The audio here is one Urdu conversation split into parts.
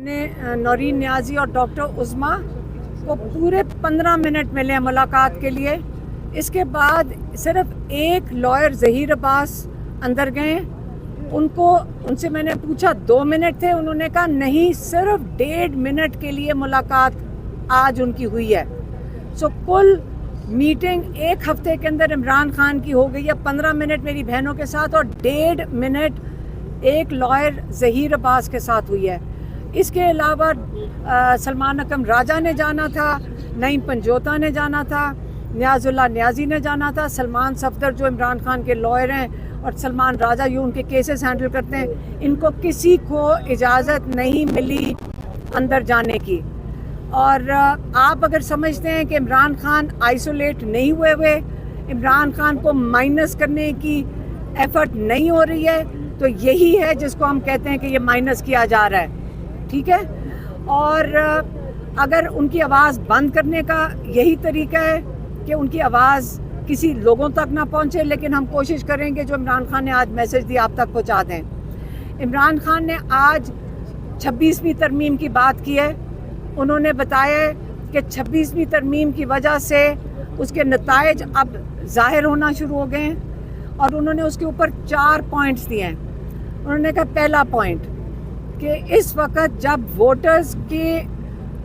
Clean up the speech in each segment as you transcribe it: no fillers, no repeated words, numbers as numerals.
نے نورین نیازی اور ڈاکٹر عظما کو پورے 15 منٹ ملے ملاقات کے لیے. اس کے بعد صرف ایک لائر ظہیر عباس اندر گئے. ان سے میں نے پوچھا 2 منٹ تھے, انہوں نے کہا نہیں صرف 1.5 منٹ کے لیے ملاقات آج ان کی ہوئی ہے. سو کل میٹنگ 1 ہفتے کے اندر عمران خان کی ہو گئی ہے 15 منٹ میری بہنوں کے ساتھ اور 1.5 منٹ ایک لائر ظہیر عباس کے ساتھ ہوئی ہے. اس کے علاوہ سلمان اکرم راجہ نے جانا تھا, نعیم پنجوتا نے جانا تھا, نیاز اللہ نیازی نے جانا تھا, سلمان صفدر جو عمران خان کے لائر ہیں اور سلمان راجہ جو ان کے کیسز ہینڈل کرتے ہیں, ان کو کسی کو اجازت نہیں ملی اندر جانے کی. اور آپ اگر سمجھتے ہیں کہ عمران خان آئسولیٹ نہیں ہوئے, عمران خان کو مائنس کرنے کی ایفرٹ نہیں ہو رہی ہے, تو یہی ہے جس کو ہم کہتے ہیں کہ یہ مائنس کیا جا رہا ہے. ٹھیک ہے, اور اگر ان کی آواز بند کرنے کا یہی طریقہ ہے کہ ان کی آواز کسی لوگوں تک نہ پہنچے, لیکن ہم کوشش کریں گے جو عمران خان نے آج میسج دیا آپ تک پہنچا دیں. عمران خان نے آج 26ویں ترمیم کی بات کی ہے. انہوں نے بتایا کہ 26ویں ترمیم کی وجہ سے اس کے نتائج اب ظاہر ہونا شروع ہو گئے ہیں, اور انہوں نے اس کے اوپر 4 پوائنٹس دیے ہیں. انہوں نے کہا پہلا پوائنٹ کہ اس وقت جب ووٹرز کے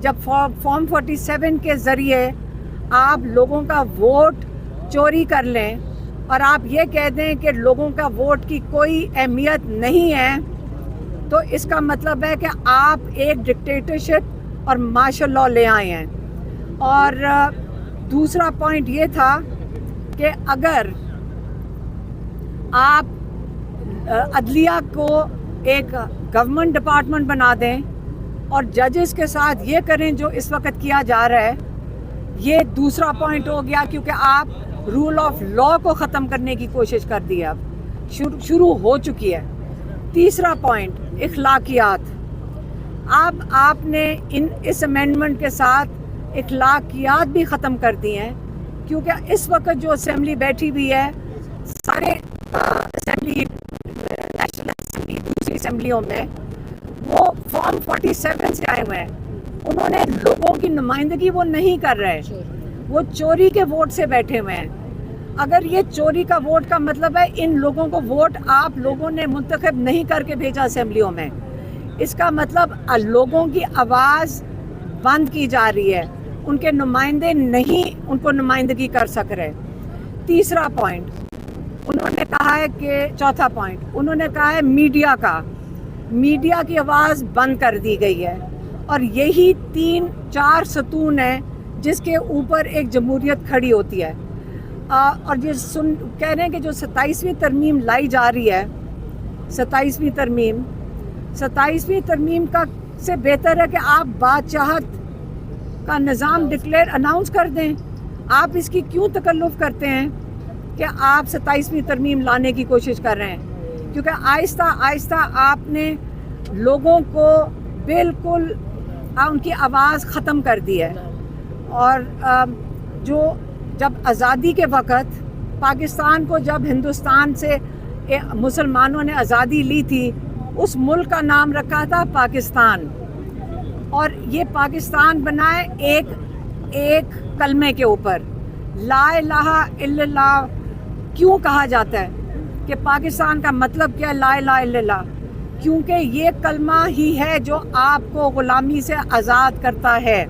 جب فارم 47 کے ذریعے آپ لوگوں کا ووٹ چوری کر لیں اور آپ یہ کہہ دیں کہ لوگوں کا ووٹ کی کوئی اہمیت نہیں ہے, تو اس کا مطلب ہے کہ آپ ایک ڈکٹیٹرشپ اور مارشل لاء لے آئے ہیں. اور دوسرا پوائنٹ یہ تھا کہ اگر آپ عدلیہ کو ایک گورنمنٹ ڈپارٹمنٹ بنا دیں اور ججز کے ساتھ یہ کریں جو اس وقت کیا جا رہا ہے, یہ دوسرا پوائنٹ ہو گیا, کیونکہ آپ رول آف لاء کو ختم کرنے کی کوشش کر دی ہے, اب شروع ہو چکی ہے. تیسرا پوائنٹ اخلاقیات. اب آپ نے اس امینڈمنٹ کے ساتھ اخلاقیات بھی ختم کر دی ہیں, کیونکہ اس وقت جو اسمبلی بیٹھی ہوئی ہے, سارے اسمبلی نیشنل اسمبلی دوسری اسمبلیوں میں وہ فارم 47 سے آئے ہوئے ہیں. انہوں نے لوگوں کی نمائندگی وہ نہیں کر رہے, وہ چوری کے ووٹ سے بیٹھے ہوئے ہیں. اگر یہ چوری کا ووٹ کا مطلب ہے ان لوگوں کو ووٹ آپ لوگوں نے منتخب نہیں کر کے بھیجا اسمبلیوں میں, اس کا مطلب لوگوں کی آواز بند کی جا رہی ہے, ان کے نمائندے نہیں ان کو نمائندگی کر سک رہے. تیسرا پوائنٹ انہوں نے کہا ہے کہ چوتھا پوائنٹ انہوں نے کہا ہے میڈیا کی آواز بند کر دی گئی ہے, اور یہی 3-4 ستون ہیں جس کے اوپر ایک جمہوریت کھڑی ہوتی ہے. اور یہ کہہ رہے ہیں کہ جو 27ویں ترمیم لائی جا رہی ہے, 27ویں ترمیم کا سے بہتر ہے کہ آپ بادشاہت کا نظام اناؤنس کر دیں. آپ اس کی کیوں تکلف کرتے ہیں کہ آپ 27ویں ترمیم لانے کی کوشش کر رہے ہیں, کیونکہ آہستہ آہستہ آپ نے لوگوں کو بالکل ان کی آواز ختم کر دی ہے. اور جو جب آزادی کے وقت پاکستان کو جب ہندوستان سے مسلمانوں نے آزادی لی تھی, اس ملک کا نام رکھا تھا پاکستان, اور یہ پاکستان بنا ہے ایک کلمے کے اوپر, لا الہ الا اللہ. کیوں کہا جاتا ہے کہ پاکستان کا مطلب کیا ہے لا الہ الا اللہ؟ کیونکہ یہ کلمہ ہی ہے جو آپ کو غلامی سے آزاد کرتا ہے,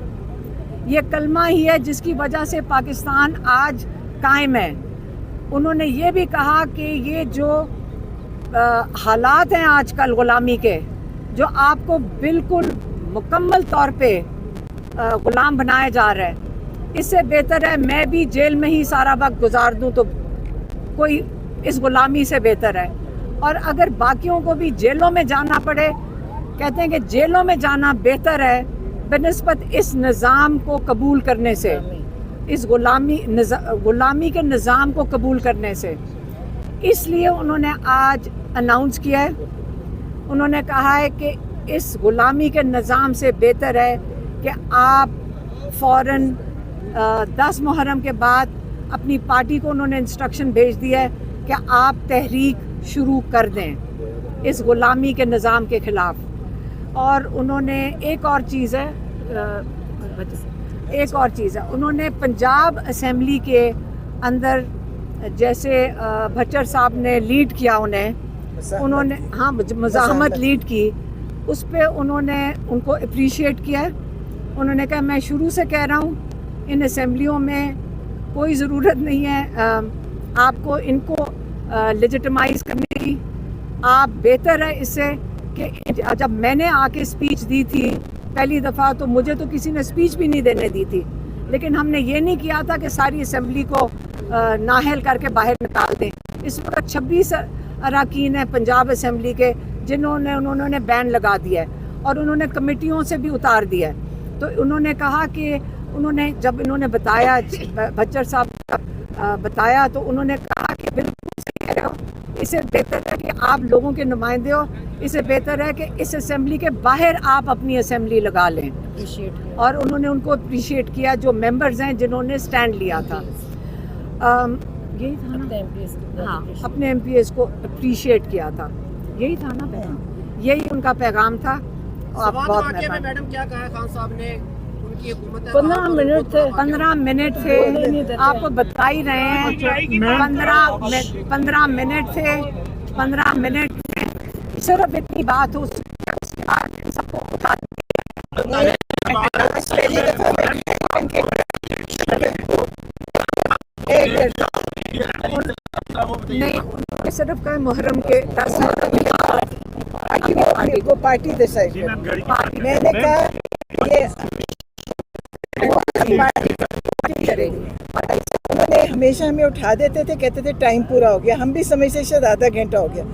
یہ کلمہ ہی ہے جس کی وجہ سے پاکستان آج قائم ہے. انہوں نے یہ بھی کہا کہ یہ جو حالات ہیں آج کل غلامی کے, جو آپ کو بالکل مکمل طور پہ غلام بنایا جا رہا ہے, اس سے بہتر ہے میں بھی جیل میں ہی سارا وقت گزار دوں, تو کوئی اس غلامی سے بہتر ہے. اور اگر باقیوں کو بھی جیلوں میں جانا پڑے, کہتے ہیں کہ جیلوں میں جانا بہتر ہے بنسبت اس نظام کو قبول کرنے سے, اس غلامی کے نظام کو قبول کرنے سے. اس لیے انہوں نے آج اناؤنس کیا ہے, انہوں نے کہا ہے کہ اس غلامی کے نظام سے بہتر ہے کہ آپ فوراً 10 محرم کے بعد اپنی پارٹی کو انہوں نے انسٹرکشن بھیج دیا ہے کہ آپ تحریک شروع کر دیں اس غلامی کے نظام کے خلاف. اور انہوں نے ایک اور چیز ہے انہوں نے پنجاب اسمبلی کے اندر جیسے بھچر صاحب نے لیڈ کیا انہوں نے ہاں مزاحمت لیڈ کی، اس پہ انہوں نے ان کو اپریشیٹ کیا ہے. انہوں نے کہا میں شروع سے کہہ رہا ہوں ان اسمبلیوں میں کوئی ضرورت نہیں ہے آپ کو ان کو لیجیٹمائز کرنے کی. آپ بہتر ہے اس سے کہ جب میں نے آ کے اسپیچ دی تھی پہلی دفعہ تو مجھے تو کسی نے اسپیچ بھی نہیں دینے دی تھی، لیکن ہم نے یہ نہیں کیا تھا کہ ساری اسمبلی کو نااہل کر کے باہر نکال دیں. اس وقت 26 اراکین ہیں پنجاب اسمبلی کے انہوں نے بین لگا دیا ہے اور انہوں نے کمیٹیوں سے بھی اتار دیا ہے. تو انہوں نے کہا کہ جب انہوں نے بتایا بھچر صاحب بتایا تو انہوں نے کہا کہ بالکل صحیح کہہ رہے ہو، اس سے بہتر ہے کہ آپ لوگوں کے نمائندے ہو، اس سے بہتر ہے کہ اس اسمبلی کے باہر آپ اپنی اسمبلی لگا لیں. اور انہوں نے ان کو اپریشیٹ کیا جو ممبرز ہیں جنہوں نے سٹینڈ لیا تھا. یہی تھا نا، ہاں اپنے ایم پی ایس کو اپریشیٹ کیا تھا، یہی تھا نا پیغام، یہی ان کا پیغام تھا. میڈم کیا کہا خان صاحب نے؟ 15 منٹ تھے، آپ کو بتا ہی رہے ہیں 15 منٹ تھے. 15 منٹ میں صرف اتنی بات ہو سب کو اٹھا نہیں صرف کہ محرم کے 10 کو پارٹی ڈیسائیڈ میں نے کہا انہوں نے ہمیشہ ہمیں اٹھا دیتے تھے، کہتے تھے ٹائم پورا ہو گیا. ہم بھی سمجھتے شاید آدھا گھنٹہ ہو گیا.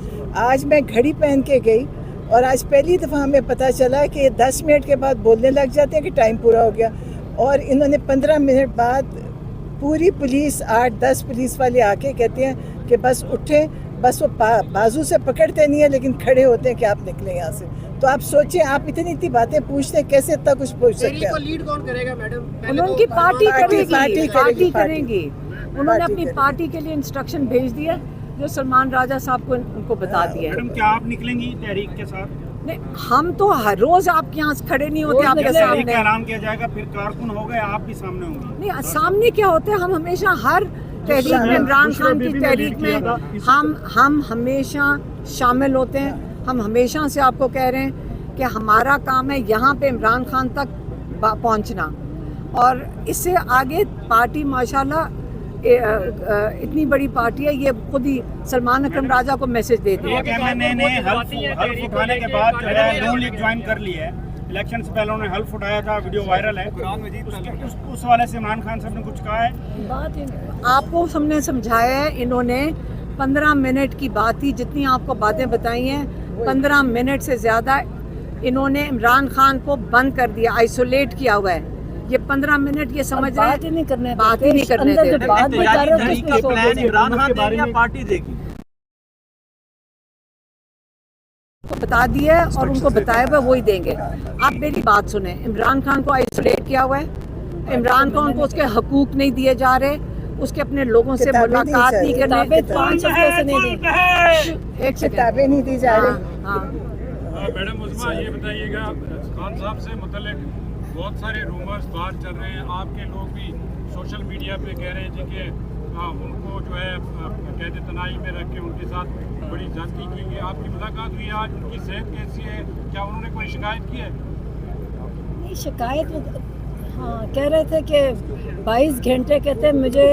آج میں گھڑی پہن کے گئی اور آج پہلی دفعہ ہمیں پتہ چلا کہ 10 منٹ کے بعد بولنے لگ جاتے ہیں کہ ٹائم پورا ہو گیا. اور انہوں نے 15 منٹ بعد پوری پولیس 8-10 پولیس والے آ کے کہتے ہیں کہ بس اٹھیں، بس وہ بازو سے پکڑتے نہیں ہیں لیکن کھڑے ہوتے ہیں کہ آپ نکلیں یہاں سے. تو آپ سوچیں آپ اتنی باتیں پوچھتے ہیں کیسے اتنا کچھ پوچھ سکتے ہیں؟ لیڈ کون کرے گا میڈم؟ ان کی پارٹی کرے گی. انہوں نے اپنی پارٹی کے لیے انسٹرکشن بھیج دیا جو سلمان راجہ صاحب کو ان کو بتا دیا ہے. میڈم کیا آپ نکلیں گی تحریک کے ساتھ؟ نہیں ہم تو ہر روز آپ کے یہاں کھڑے نہیں ہوتے آپ کے سامنے. اعلان کیا جائے گا پھر کارکن ہو گئے آپ بھی سامنے ہوں گے. نہیں سامنے کیا ہوتے ہیں، ہم ہمیشہ ہر تحریک میں عمران خان کی تحریک میں ہم ہمیشہ شامل ہوتے ہیں. ہم ہمیشہ سے آپ کو کہہ رہے ہیں کہ ہمارا کام ہے یہاں پہ عمران خان تک پہنچنا، اور اس سے آگے پارٹی ماشاءاللہ اتنی بڑی پارٹی ہے، یہ خود ہی سلمان اکرم راجہ کو میسج دیتی ہے. حلف اٹھانے کے بعد جو ہے نون لیگ جوائن کر لی ہے. الیکشن سے پہلے انہوں نے حلف اٹھایا تھا، ویڈیو وائرل ہے. اس والے سے عمران خان صاحب نے کچھ کہا ہے؟ آپ کو ہم نے سمجھایا ہے، انہوں نے 15 منٹ کی بات ہی جتنی آپ کو باتیں بتائی ہیں 15 منٹ سے زیادہ انہوں نے عمران خان کو بند کر دیا، آئسولیٹ کیا ہوا ہے. یہ 15 منٹ یہ سمجھ رہے ہیں بات ہی نہیں کرنے دیتے. عمران خان دے گی پارٹی دے گی؟ بتا دیا ہے اور ان کو بتایا ہوا وہی دیں گے. آپ میری بات سنیں، عمران خان کو آئسولیٹ کیا ہوا ہے، عمران خان کو اس کے حقوق نہیں دیے جا رہے، اس کے اپنے لوگوں سے ملاقات نہیں کرنے، کتابیں نہیں دی جا رہی. میڈم عظمیٰ یہ بتائیے گا، خان صاحب سے متعلق بہت سارے رومرز باہر چل رہے ہیں، آپ کے لوگ بھی سوشل میڈیا پہ کہہ رہے ہیں جی کہ ان کو جو ہے قید تنہائی میں رکھ کے ان کے ساتھ بڑی زیادتی کی گئی. آپ کی ملاقات ہوئی آج، ان کی صحت کیسی ہے؟ کیا انہوں نے کوئی شکایت کی ہے؟ نہیں شکایت، ہاں کہہ رہے تھے کہ 22 گھنٹے کہتے مجھے،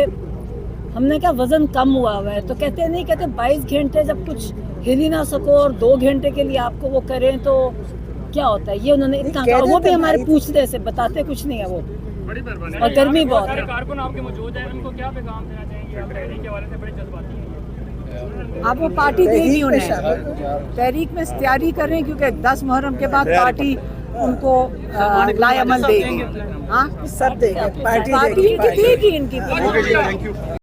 ہم نے کہا وزن کم ہوا ہوا ہے تو کہتے نہیں، کہتے 22 گھنٹے جب کچھ ہل ہی نہ سکو اور 2 گھنٹے کے لیے آپ کو وہ کریں تو کیا ہوتا ہے. یہ انہوں نے اتنا کہا، وہ بھی ہمارے پوچھتے سے بتاتے کچھ نہیں ہے وہ، اور گرمی بہت ہے. کارکن آپ کے موجود ہیں، ان کو کیا پیغام دینا چاہیں گے؟ آپ تحریک کے حوالے سے بڑے جذباتی ہیں. آپ وہ پارٹی دے گی انہیں، تحریک میں تیاری کریں کیونکہ 10 محرم کے بعد پارٹی ان کو لائے عمل دے گی. ہاں سب دے گی، پارٹی دے گی ان کی.